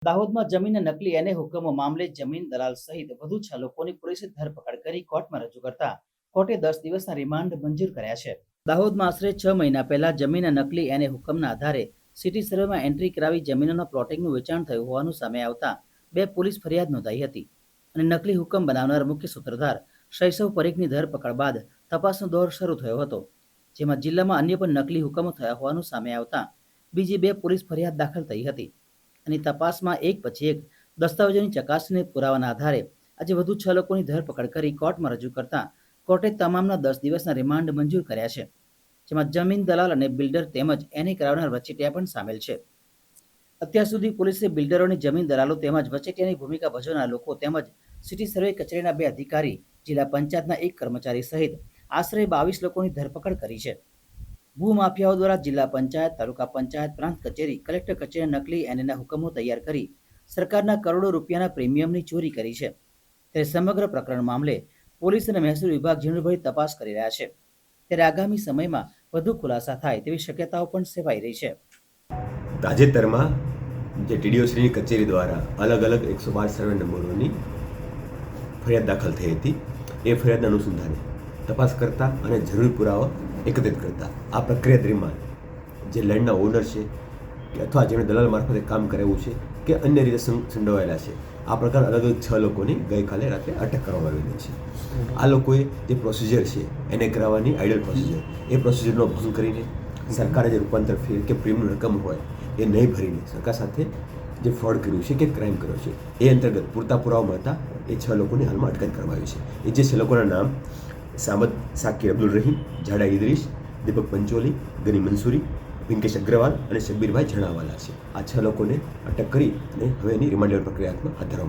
દાહોદમાં જમીન નકલી અને હુકમો મામલે જમીન દલાલ સહિત વધુ 6 લોકોની પોલીસે ધરપકડ કરી કોર્ટમાં રજૂ કરતા કોર્ટે 10 દિવસના રિમાન્ડ મંજૂર કર્યા છે. દાહોદમાં આશરે 6 મહિના પહેલા જમીન નકલી અને હુકમના આધારે સિટી સર્વેમાં એન્ટ્રી કરાવી જમીનોના પ્લોટિંગનું વેચાણ થયું હોવાનું સામે આવતા 2 પોલીસ ફરિયાદ નોંધાઈ હતી અને નકલી હુકમ બનાવનાર મુખ્ય સૂત્રધાર શૈશવ પરીખની ધરપકડ બાદ તપાસનો દોર શરૂ થયો હતો, જેમાં જિલ્લામાં અન્ય પણ નકલી હુકમો થયા હોવાનું સામે આવતા બીજી 2 પોલીસ ફરિયાદ દાખલ થઈ હતી અને તપાસમાં એક પછી એક દસ્તાવેજોની ચકાસણી પુરાવાના આધારે આજે વધુ 6 લોકોની ધરપકડ કરી કોર્ટમાં રજૂ કરતા કોર્ટે તમામના 10 દિવસના રિમાન્ડ મંજૂર કર્યા છે, જેમાં જમીન દલાલ અને બિલ્ડર તેમજ એને કરાવનાર વચેટિયા પણ સામેલ છે. અત્યાર સુધી પોલીસે બિલ્ડરોની જમીન દલાલો તેમજ વચેટિયાની ભૂમિકા ભજવનાર લોકો તેમજ સિટી સર્વે કચેરીના 2 અધિકારી, જિલ્લા પંચાયતના 1 કર્મચારી સહિત આશરે 22 લોકોની ધરપકડ કરી છે. ભૂમાફિયાઓ દ્વારા જિલ્લા પંચાયત, તાલુકા પંચાયત, પ્રાંત કચેરી, કલેક્ટર કચેરીના નકલી એનએના હુકમો તૈયાર કરી સરકારના કરોડો રૂપિયાના પ્રીમિયમની ચોરી કરી છે. ત્યારે સમગ્ર પ્રકરણ મામલે પોલીસ અને મહેસૂલ વિભાગ ઝીણવટભરી તપાસ કરી રહ્યા છે. ત્યારે આગામી સમયમાં વધુ ખુલાસા થાય તેવી શક્યતાઓ પણ સેવાઈ રહી છે. તાજેતરમાં જે ટીડીઓશ્રીની કચેરી દ્વારા અલગ અલગ 112 સર્વે નંબરોની ફરિયાદ દાખલ થઈ હતી. એ ફરિયાદના અનુસંધાને તપાસ કરતા અને જરૂરી પુરાવા એકત્રિત કરતા આ પ્રક્રિયા દરમિયાન જે લેન્ડના ઓનર છે કે અથવા જેમણે દલાલ મારફતે કામ કરેલું છે કે અન્ય રીતે સંડોવાયેલા છે, આ પ્રકાર અલગ અલગ 6 લોકોની ગઈકાલે રાત્રે અટક કરવામાં આવેલી છે. આ લોકોએ જે પ્રોસિજર છે એને કરાવવાની આઈડિયલ પ્રોસિજર, એ પ્રોસિજરનો ભંગ કરીને સરકારે જે રૂપાંતર ફી કે પ્રીમિયમ રકમ હોય એ નહીં ભરીને સરકાર સાથે જે ફ્રોડ કર્યું છે કે ક્રાઇમ કર્યો છે, એ અંતર્ગત પૂરતા પુરાવા મળતા એ 6 લોકોની હાલમાં અટકાયત કરવામાં આવી છે. એ જે 6 લોકોના નામ સામદ સાકિર અબ્દુલ રહીમ, જાડા ઇદરીશ, દીપક પંચોલી, ગની મંસૂરી, પિંકેશ અગ્રવાલ અને શબ્બીરભાઈ જણાવાલા છે. આ 6 લોકોને અટક કરી અને હવે એની રિમાન્ડ પ્રક્રિયાત્મક હાથ ધરવામાં